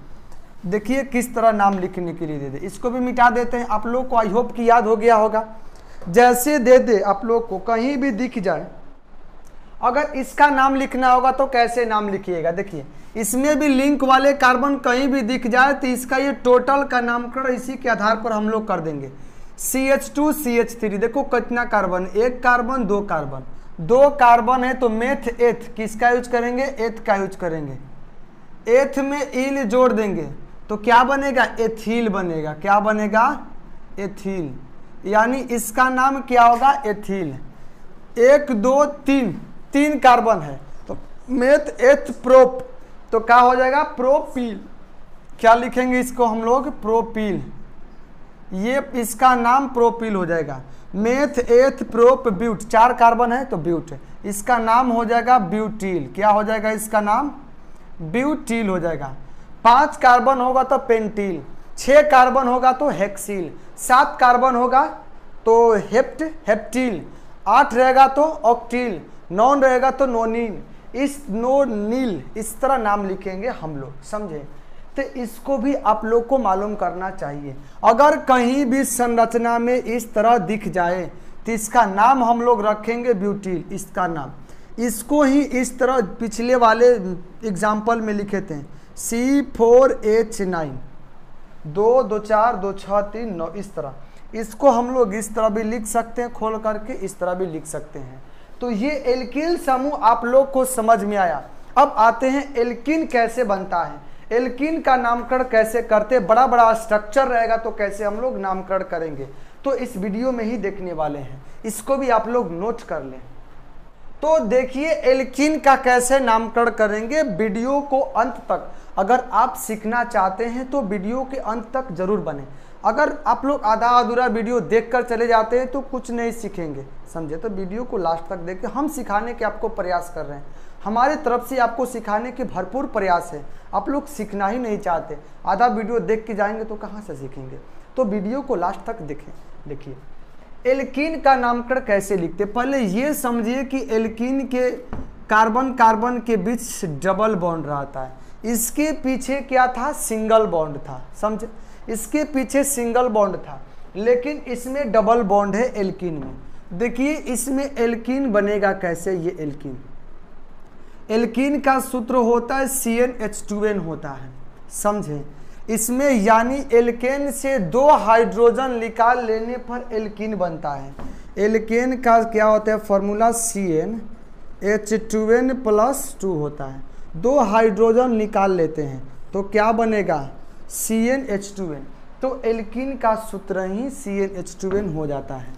देखिए किस तरह नाम लिखने के लिए दे दे, इसको भी मिटा देते हैं। आप लोग को आई होप कि याद हो गया होगा। जैसे दे दे आप लोग को, कहीं भी दिख जाए, अगर इसका नाम लिखना होगा तो कैसे नाम लिखिएगा। देखिए इसमें भी लिंक वाले कार्बन कहीं भी दिख जाए तो इसका ये टोटल का नामकरण इसी के आधार पर हम लोग कर देंगे। CH2 CH3, देखो कितना कार्बन, एक कार्बन दो कार्बन, दो कार्बन है तो मेथ एथ किसका यूज करेंगे, एथ का यूज करेंगे। एथ में ईल जोड़ देंगे तो क्या बनेगा, एथील बनेगा। क्या बनेगा, एथील, यानी इसका नाम क्या होगा, एथील। एक दो तीन, तीन कार्बन है तो मेथ एथ प्रोप, तो क्या हो जाएगा, प्रोपील। क्या लिखेंगे इसको हम लोग, प्रोपील। ये इसका नाम प्रोपील हो जाएगा। मेथ एथ प्रोप ब्यूट, चार कार्बन है तो ब्यूट, इसका नाम हो जाएगा ब्यूटील। क्या हो जाएगा इसका नाम, ब्यूटील हो जाएगा। 5 कार्बन होगा तो पेंटील, 6 कार्बन होगा तो हेक्सील, 7 कार्बन होगा तो हेप्टील, 8 रहेगा तो ऑक्टील, 9 रहेगा तो नोनील, नोनील, इस तरह नाम लिखेंगे हम लोग, समझे। तो इसको भी आप लोग को मालूम करना चाहिए। अगर कहीं भी संरचना में इस तरह दिख जाए तो इसका नाम हम लोग रखेंगे ब्यूटील, इसका नाम। इसको ही इस तरह पिछले वाले एग्जाम्पल में लिखे थे C4H9, 2 2 4 2 6 3 9, इस तरह। इसको हम लोग इस तरह भी लिख सकते हैं, खोल करके इस तरह भी लिख सकते हैं। तो ये एल्किल समूह आप लोग को समझ में आया। अब आते हैं एल्किन कैसे बनता है, एल्किन का नामकरण कैसे करते, बड़ा बड़ा स्ट्रक्चर रहेगा तो कैसे हम लोग नामकरण करेंगे, तो इस वीडियो में ही देखने वाले हैं। इसको भी आप लोग नोट कर लें। तो देखिए एल्किन का कैसे नामकरण करेंगे, वीडियो को अंत तक अगर आप सीखना चाहते हैं तो वीडियो के अंत तक जरूर बने। अगर आप लोग आधा अधूरा वीडियो देखकर चले जाते हैं तो कुछ नहीं सीखेंगे, समझे। तो वीडियो को लास्ट तक देखिए, हम सिखाने के आपको प्रयास कर रहे हैं, हमारी तरफ से आपको सिखाने के भरपूर प्रयास है। आप लोग सीखना ही नहीं चाहते, आधा वीडियो देख के जाएंगे तो कहाँ से सीखेंगे। तो वीडियो को लास्ट तक देखें। देखिए एल्कीन का नामकरण कैसे लिखते, पहले ये समझिए कि एल्कीन के कार्बन कार्बन के बीच डबल बॉन्ड रहता है। इसके पीछे क्या था, सिंगल बॉन्ड था, समझे। इसके पीछे सिंगल बॉन्ड था, लेकिन इसमें डबल बॉन्ड है एल्कीन में। देखिए इसमें एल्कीन बनेगा कैसे, ये एल्कीन, एल्कीन का सूत्र होता है CnH2n होता है, समझे। इसमें यानी एल्केन से 2 हाइड्रोजन निकाल लेने पर एल्कीन बनता है। एल्केन का क्या होता है फॉर्मूला, CnH2n+2 होता है। 2 हाइड्रोजन निकाल लेते हैं तो क्या बनेगा, CnH2n। तो एल्कीन का सूत्र ही CnH2n हो जाता है।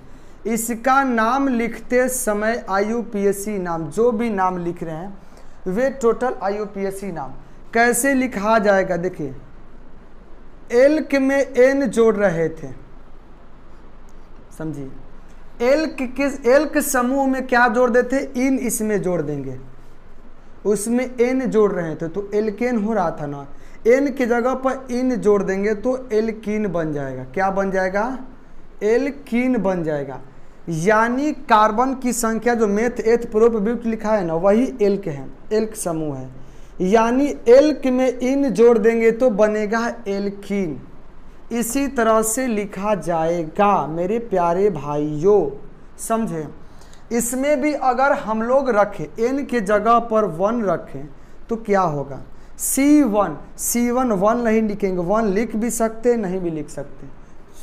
इसका नाम लिखते समय IUPAC नाम, जो भी नाम लिख रहे हैं वे टोटल IUPAC नाम कैसे लिखा जाएगा। देखिए एल्क में N जोड़ रहे थे, समझिए। एल्क समूह में क्या जोड़ देते, इन इसमें जोड़ देंगे, उसमें N जोड़ रहे थे तो एल्केन हो रहा था ना, N की जगह पर इन जोड़ देंगे तो एल्कीन बन जाएगा। क्या बन जाएगा, एल्कीन बन जाएगा। यानी कार्बन की संख्या जो मेथ एथ प्रोप ब्यूट लिखा है ना, वही एल्क है, एल्क समूह है। यानी एल्क में इन जोड़ देंगे तो बनेगा एल्कीन। इसी तरह से लिखा जाएगा मेरे प्यारे भाइयों, समझे। इसमें भी अगर हम लोग रखें n के जगह पर 1 रखें तो क्या होगा, C1 1 नहीं लिखेंगे, 1 लिख भी सकते नहीं भी लिख सकते,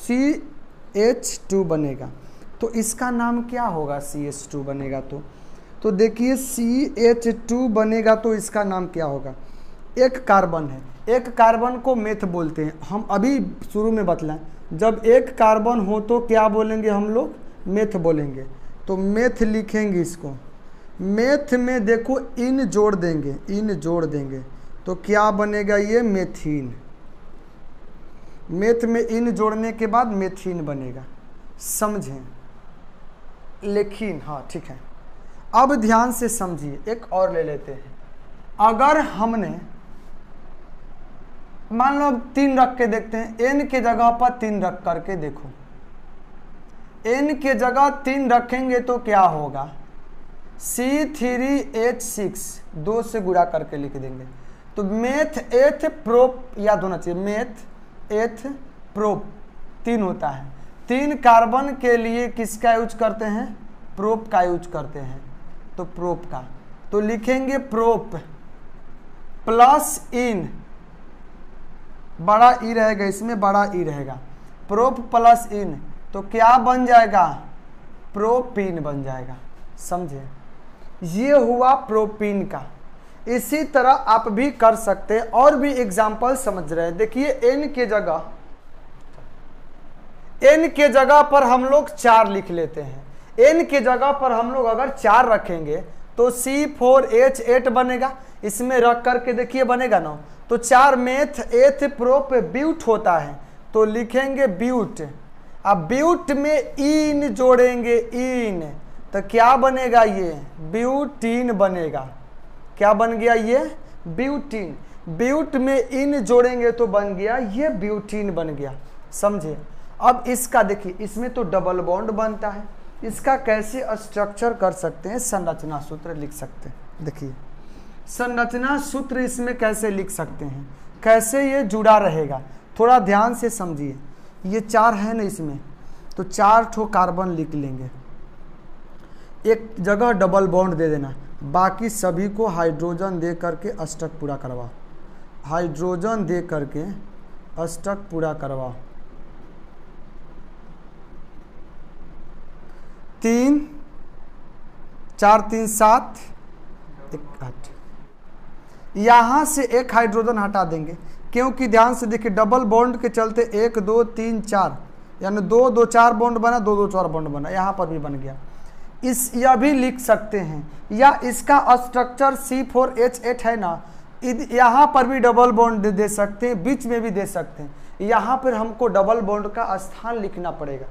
CH2 बनेगा। तो इसका नाम क्या होगा, CH2 बनेगा। तो देखिए CH2 बनेगा तो इसका नाम क्या होगा, एक कार्बन है, एक कार्बन को मेथ बोलते हैं। हम अभी शुरू में बतलाएं, जब एक कार्बन हो तो क्या बोलेंगे हम लोग, मेथ बोलेंगे। तो मेथ लिखेंगे इसको, मेथ में देखो इन जोड़ देंगे, इन जोड़ देंगे तो क्या बनेगा, ये मेथीन। मेथ में इन जोड़ने के बाद मेथीन बनेगा, समझें। लेकिन हाँ ठीक है, अब ध्यान से समझिए, एक और ले लेते हैं। अगर हमने मान लो 3 रख के देखते हैं, n के जगह पर 3 रख करके देखो, n के जगह 3 रखेंगे तो क्या होगा, C3H6 2 से गुणा करके लिख देंगे तो मेथ एथ प्रोप याद होना चाहिए, मेथ एथ प्रोप 3 होता है। 3 कार्बन के लिए किसका यूज करते हैं? प्रोप का यूज करते हैं। तो प्रोप का तो लिखेंगे प्रोप प्लस इन, बड़ा ई रहेगा इसमें, बड़ा ई रहेगा, प्रोप प्लस इन, तो क्या बन जाएगा? प्रोपीन बन जाएगा। समझे? ये हुआ प्रोपीन का। इसी तरह आप भी कर सकते हैं, और भी एग्जाम्पल समझ रहे हैं। देखिए एन के जगह पर हम लोग 4 लिख लेते हैं। एन के जगह पर हम लोग अगर 4 रखेंगे तो C4H8 बनेगा। इसमें रख करके देखिए बनेगा ना, तो 4 मेथ एथ प्रोप ब्यूट होता है, तो लिखेंगे ब्यूट। अब ब्यूट में इन जोड़ेंगे, इन, तो क्या बनेगा? ये ब्यूटीन बनेगा। क्या बन गया? ये ब्यूटीन। ब्यूट में इन जोड़ेंगे तो बन गया ये ब्यूटीन बन गया। समझे? अब इसका देखिए, इसमें तो डबल बॉन्ड बनता है, इसका कैसे स्ट्रक्चर कर सकते हैं? संरचना सूत्र लिख सकते हैं। देखिए संरचना सूत्र इसमें कैसे लिख सकते हैं, कैसे ये जुड़ा रहेगा, थोड़ा ध्यान से समझिए। ये 4 है ना इसमें, तो 4 ठो कार्बन लिख लेंगे, एक जगह डबल बॉन्ड दे देना, बाकी सभी को हाइड्रोजन दे करके अष्टक पूरा करवाओ, हाइड्रोजन दे करके अष्टक पूरा करवाओ। 3 4 3 7 1 8। यहाँ से एक हाइड्रोजन हटा देंगे, क्योंकि ध्यान से देखिए डबल बॉन्ड के चलते 1 2 3 4, यानी 2 2 4 बॉन्ड बना, 2 2 4 बॉन्ड बना, यहाँ पर भी बन गया। यह भी लिख सकते हैं, या इसका स्ट्रक्चर C4H8 है ना, यहाँ पर भी डबल बॉन्ड दे सकते हैं, बीच में भी दे सकते हैं। यहाँ पर हमको डबल बॉन्ड का स्थान लिखना पड़ेगा।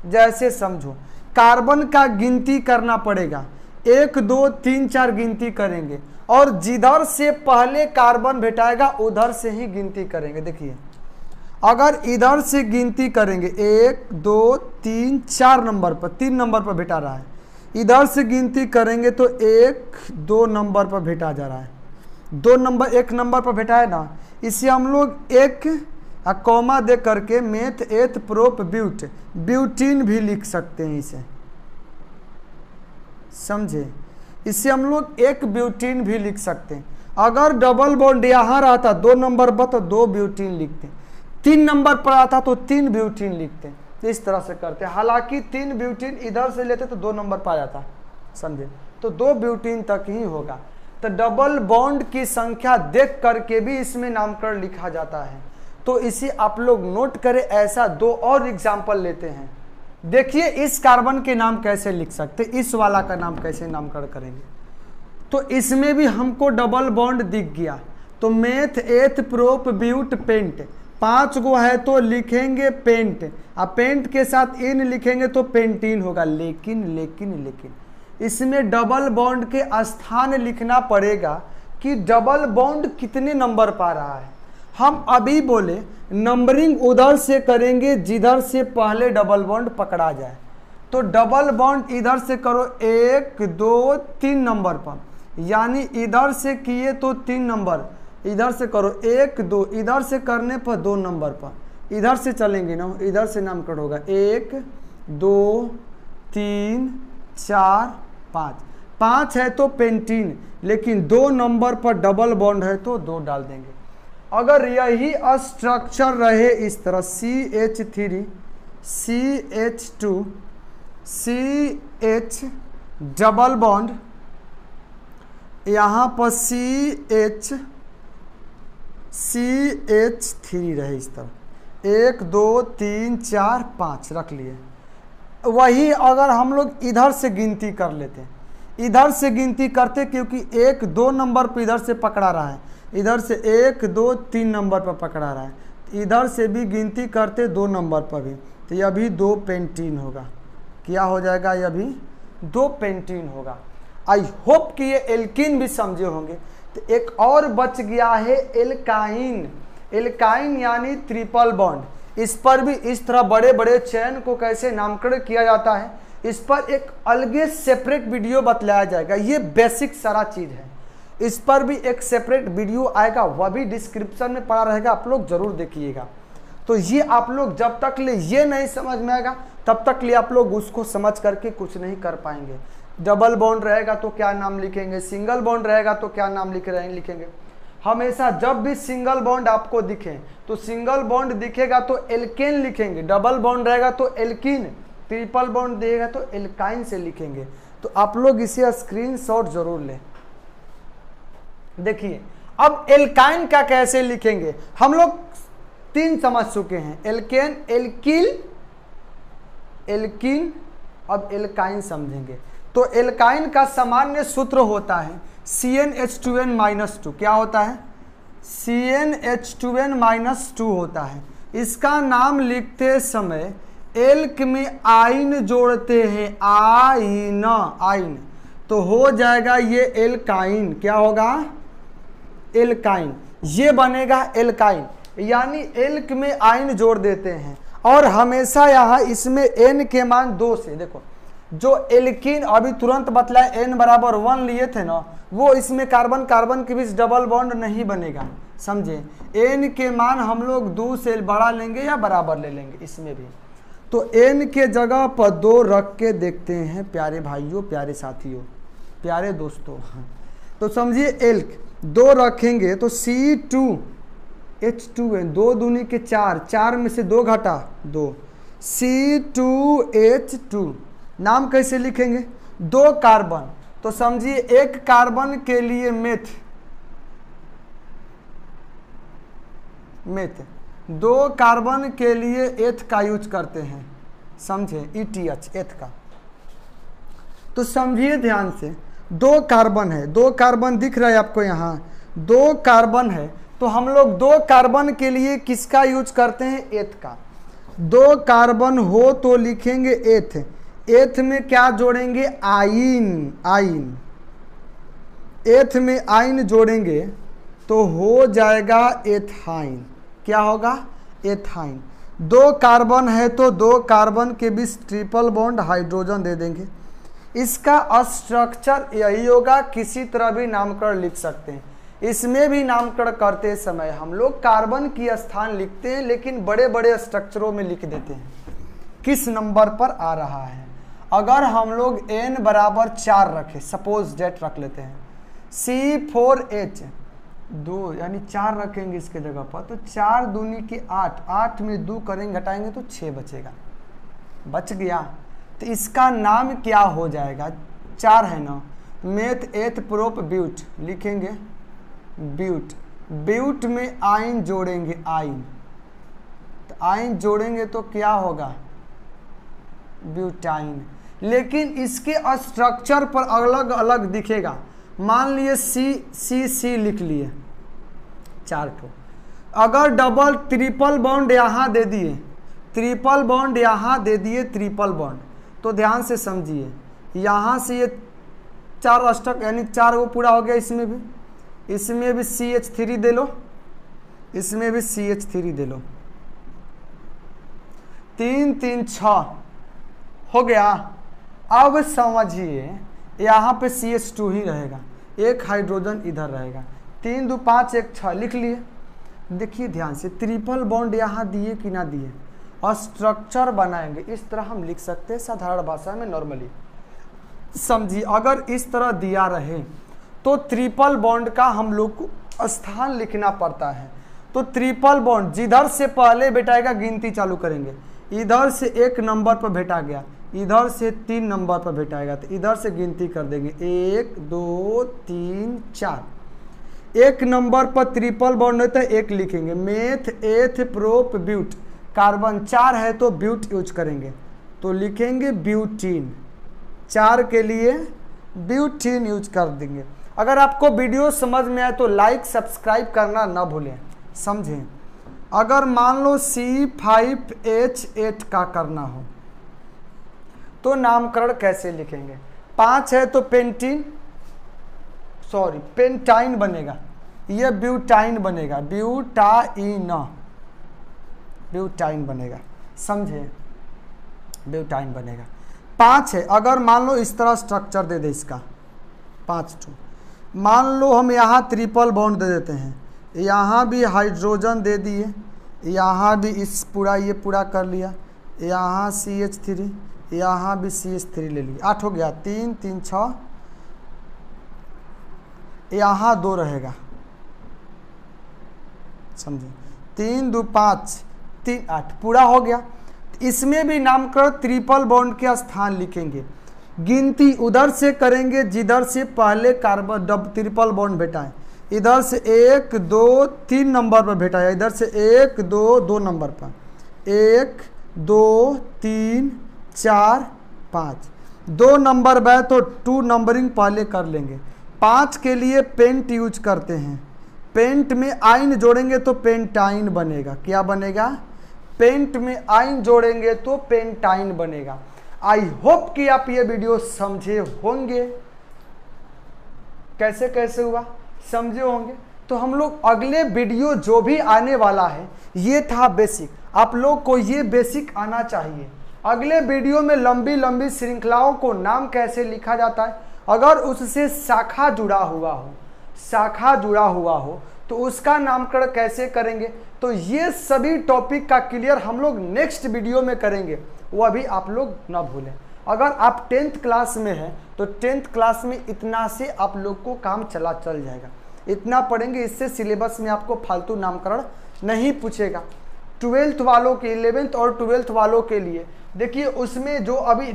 जैसे समझो, कार्बन का गिनती करना पड़ेगा, 1 2 3 4 गिनती करेंगे, और जिधर से पहले कार्बन भेटाएगा उधर से ही गिनती करेंगे। देखिए अगर इधर से गिनती करेंगे 1 2 3 4 नंबर पर, 3 नंबर पर भेटा रहा है, इधर से गिनती करेंगे तो 1 2 नंबर पर भेटा जा रहा है, 1 नंबर पर भेटा है ना, इसे हम लोग एक कॉमा दे करके मेथ एथ प्रोप ब्यूट, ब्यूटीन भी लिख सकते हैं इसे। समझे? इसे हम लोग एक ब्यूटीन भी लिख सकते हैं। अगर डबल बॉन्ड यहाँ रहता 2 नंबर पर तो 2 ब्यूटीन लिखते, 3 नंबर पर आता तो 3 ब्यूटीन लिखते, इस तरह से करते। हालांकि 3 ब्यूटीन इधर से लेते तो 2 नंबर पर आ जाता। समझे? तो 2 ब्यूटीन तक ही होगा। तो डबल बॉन्ड की संख्या देख करके भी इसमें नामकरण लिखा जाता है। तो इसे आप लोग नोट करें। ऐसा 2 और एग्जाम्पल लेते हैं। देखिए इस कार्बन के नाम कैसे लिख सकते, इस वाला का नाम कैसे नामकरण करेंगे। तो इसमें भी हमको डबल बॉन्ड दिख गया, तो meth eth prop but paint, 5 गो है तो लिखेंगे पेंट, अब पेंट के साथ इन लिखेंगे तो पेंटीन होगा। लेकिन इसमें डबल बॉन्ड के स्थान लिखना पड़ेगा कि डबल बॉन्ड कितने नंबर पर आ रहा है। हम अभी बोले नंबरिंग उधर से करेंगे जिधर से पहले डबल बॉन्ड पकड़ा जाए। तो डबल बॉन्ड इधर से करो 1 2 3 नंबर पर, यानी इधर से किए तो 3 नंबर, इधर से करो 1 2, इधर से करने पर 2 नंबर पर, इधर से चलेंगे ना, इधर से नामकरण होगा 1 2 3 4 5, 5 है तो पेंटीन, लेकिन 2 नंबर पर डबल बॉन्ड है तो 2 डाल देंगे। अगर यही स्ट्रक्चर रहे इस तरह CH3 CH2 CH double bond, यहाँ पर CH3 रहे इस तरह 1 2 3 4 5 रख लिए। वही अगर हम लोग इधर से गिनती कर लेते, इधर से गिनती करते, क्योंकि 1 2 नंबर पर इधर से पकड़ा रहा है, इधर से 1 2 3 नंबर पर पकड़ा रहा है, इधर से भी गिनती करते 2 नंबर पर भी, तो यह भी 2 पेंटीन होगा। क्या हो जाएगा? यह भी 2 पेंटीन होगा। आई होप कि ये एल्कीन भी समझे होंगे। तो एक और बच गया है एल्काइन। एल्काइन यानी ट्रिपल बॉन्ड। इस पर भी इस तरह बड़े बड़े चेन को कैसे नामकरण किया जाता है, इस पर एक अलग सेपरेट वीडियो बतलाया जाएगा। ये बेसिक सारा चीज़ है, इस पर भी एक सेपरेट वीडियो आएगा, वह भी डिस्क्रिप्शन में पड़ा रहेगा, आप लोग जरूर देखिएगा। तो ये आप लोग जब तक ले ये नहीं समझ में आएगा तब तक ले आप लोग उसको समझ करके कुछ नहीं कर पाएंगे। डबल बॉन्ड रहेगा तो क्या नाम लिखेंगे, सिंगल बॉन्ड रहेगा तो क्या नाम लिखेंगे। हमेशा जब भी सिंगल बॉन्ड आपको दिखे तो सिंगल बॉन्ड दिखेगा तो एल्केन लिखेंगे, डबल बॉन्ड रहेगा तो एल्कीन, ट्रिपल बॉन्ड देगा तो एल्काइन से लिखेंगे। तो आप लोग इसे स्क्रीनशॉट जरूर लें। देखिए अब एल्काइन का कैसे लिखेंगे, हम लोग 3 समझ चुके हैं, एल्केन, एल्किल, एल्कीन, अब एल्काइन समझेंगे। तो एल्काइन का सामान्य सूत्र होता है CnH2n-2। क्या होता है? CnH2n-2 होता है। इसका नाम लिखते समय एल्क में आइन जोड़ते हैं, आइन, तो हो जाएगा ये एल्काइन। क्या होगा? एल्काइन। ये बनेगा एल्काइन, यानी एल्क में आइन जोड़ देते हैं। और हमेशा यहाँ इसमें n के मान 2 से, देखो जो एल्कीन अभी तुरंत बतलाए n बराबर 1 लिए थे ना, वो इसमें कार्बन कार्बन के बीच डबल बॉन्ड नहीं बनेगा, समझे। n के मान हम लोग 2 से बड़ा लेंगे या बराबर ले लेंगे इसमें भी। तो n के जगह पर 2 रख के देखते हैं प्यारे भाइयों, प्यारे साथियों, प्यारे दोस्तों। तो समझिए एल्क 2 रखेंगे तो C2H2n, 2 दूनी के 4, 4 में से 2 घटा 2, C2H2। नाम कैसे लिखेंगे? 2 कार्बन, तो समझिए 1 कार्बन के लिए मेथ, 2 कार्बन के लिए एथ का यूज करते हैं, समझे, ETH, एथ का। तो समझिए ध्यान से, 2 कार्बन है, 2 कार्बन दिख रहा है आपको यहाँ, 2 कार्बन है, तो हम लोग 2 कार्बन के लिए किसका यूज करते हैं? एथ का। 2 कार्बन हो तो लिखेंगे एथ, एथ में क्या जोड़ेंगे? आइन, एथ में आइन जोड़ेंगे तो हो जाएगा एथाइन। क्या होगा? एथाइन। 2 कार्बन है तो 2 कार्बन के बीच ट्रिपल बॉन्ड हाइड्रोजन दे देंगे। इसका स्ट्रक्चर यही होगा, किसी तरह भी नामकरण लिख सकते हैं। इसमें भी नामकरण करते समय हम लोग कार्बन की स्थान लिखते हैं, लेकिन बड़े बड़े स्ट्रक्चरों में लिख देते हैं किस नंबर पर आ रहा है। अगर हम लोग n बराबर 4 रखें, सपोज डेट रख लेते हैं, C4H 2 यानी 4 रखेंगे इसके जगह पर, तो 4 दूनी के 8, 8 में 2 करेंगे घटाएंगे तो 6 बचेगा, बच गया। तो इसका नाम क्या हो जाएगा? 4 है ना, मेथ एथ प्रोप ब्यूट लिखेंगे, ब्यूट, ब्यूट में आइन जोड़ेंगे, आइन, तो आइन जोड़ेंगे तो क्या होगा? ब्यूटाइन। लेकिन इसके स्ट्रक्चर पर अलग अलग दिखेगा। मान लिए C लिख लिए 4 ठो, अगर डबल ट्रिपल बॉन्ड यहाँ दे दिए, ट्रिपल बॉन्ड यहाँ दे दिए, ट्रिपल बॉन्ड, तो ध्यान से समझिए, यहाँ से ये 4 स्टक यानी 4 वो पूरा हो गया। इसमें भी CH3 दे लो, इसमें भी CH3 दे लो, 3 3 6 हो गया। अब समझिए यहाँ पे CH2 ही रहेगा, 1 हाइड्रोजन इधर रहेगा, 3 2 5 1 6 लिख लिए। देखिए ध्यान से, ट्रिपल बॉन्ड यहाँ दिए कि ना दिए, और स्ट्रक्चर बनाएंगे इस तरह हम लिख सकते हैं साधारण भाषा में नॉर्मली। समझिए अगर इस तरह दिया रहे तो ट्रिपल बॉन्ड का हम लोग को स्थान लिखना पड़ता है। तो ट्रिपल बॉन्ड जिधर से पहले बैठाएगा गिनती चालू करेंगे, इधर से 1 नंबर पर बैठा गया, इधर से 3 नंबर पर बैठाएगा, तो इधर से गिनती कर देंगे 1 2 3 4। 1 नंबर पर ट्रिपल बॉन्ड होता है, 1 लिखेंगे, मेथ एथ प्रोप ब्यूट, कार्बन 4 है तो ब्यूट यूज करेंगे, तो लिखेंगे ब्यूटीन, 4 के लिए ब्यूटीन यूज कर देंगे। अगर आपको वीडियो समझ में आए तो लाइक सब्सक्राइब करना ना भूलें, समझें। अगर मान लो C5H8 का करना हो तो नामकरण कैसे लिखेंगे? 5 है तो पेंटाइन बनेगा, ये ब्यूटाइन बनेगा, ब्यूटाइन बनेगा, समझे, ब्यूटाइन बनेगा। 5 है, अगर मान लो इस तरह स्ट्रक्चर दे दे इसका 5 ठो, मान लो हम यहाँ ट्रिपल बॉन्ड दे देते हैं, यहाँ भी हाइड्रोजन दे दिए, यहाँ भी इस पूरा ये पूरा कर लिया, यहाँ CH3, यहाँ भी CH3 ले लिया, 8 हो गया। 3 3 6, यहाँ 2 रहेगा, समझे, 3 2 5 3 8 पूरा हो गया। इसमें भी नामकरण ट्रिपल बॉन्ड के स्थान लिखेंगे, गिनती उधर से करेंगे जिधर से पहले कार्बन ट्रिपल बॉन्ड भेटा है। इधर से 1 2 3 नंबर पर भेटा है, इधर से 1 2 2 नंबर पर, 1 2 3 4 5, 2 नंबर है तो 2 नंबरिंग पहले कर लेंगे। 5 के लिए पेंट यूज करते हैं, पेंट में आइन जोड़ेंगे तो पेंटाइन बनेगा। क्या बनेगा? पेंट में आइन जोड़ेंगे तो पेंटाइन बनेगा। आई होप कि आप ये वीडियो समझे होंगे, कैसे कैसे हुआ समझे होंगे। तो हम लोग अगले वीडियो जो भी आने वाला है, ये था बेसिक, आप लोग को ये बेसिक आना चाहिए। अगले वीडियो में लंबी लंबी श्रृंखलाओं को नाम कैसे लिखा जाता है, अगर उससे शाखा जुड़ा हुआ हो तो उसका नामकरण कैसे करेंगे। तो ये सभी टॉपिक का क्लियर हम लोग नेक्स्ट वीडियो में करेंगे, वो अभी आप लोग ना भूलें। अगर आप 10th क्लास में हैं तो 10th क्लास में इतना से आप लोग को काम चल जाएगा, इतना पढ़ेंगे, इससे सिलेबस में आपको फालतू नामकरण नहीं पूछेगा। 12th वालों के 11th और 12th वालों के लिए देखिए, उसमें जो अभी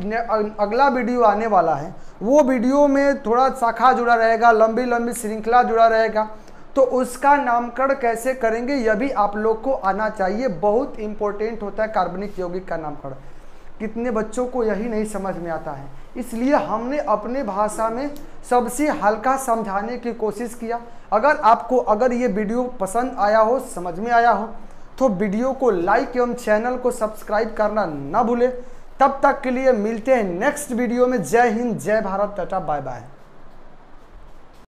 अगला वीडियो आने वाला है वो वीडियो में थोड़ा शाखा जुड़ा रहेगा, लंबी लंबी श्रृंखला जुड़ा रहेगा, तो उसका नामकरण कैसे करेंगे यह भी आप लोग को आना चाहिए। बहुत इंपॉर्टेंट होता है कार्बनिक यौगिक का नामकरण, कितने बच्चों को यही नहीं समझ में आता है, इसलिए हमने अपने भाषा में सबसे हल्का समझाने की कोशिश किया। अगर ये वीडियो पसंद आया हो, समझ में आया हो, तो वीडियो को लाइक एवं चैनल को सब्सक्राइब करना ना भूले। तब तक के लिए मिलते हैं नेक्स्ट वीडियो में। जय हिंद, जय भारत, टाटा, बाय बाय।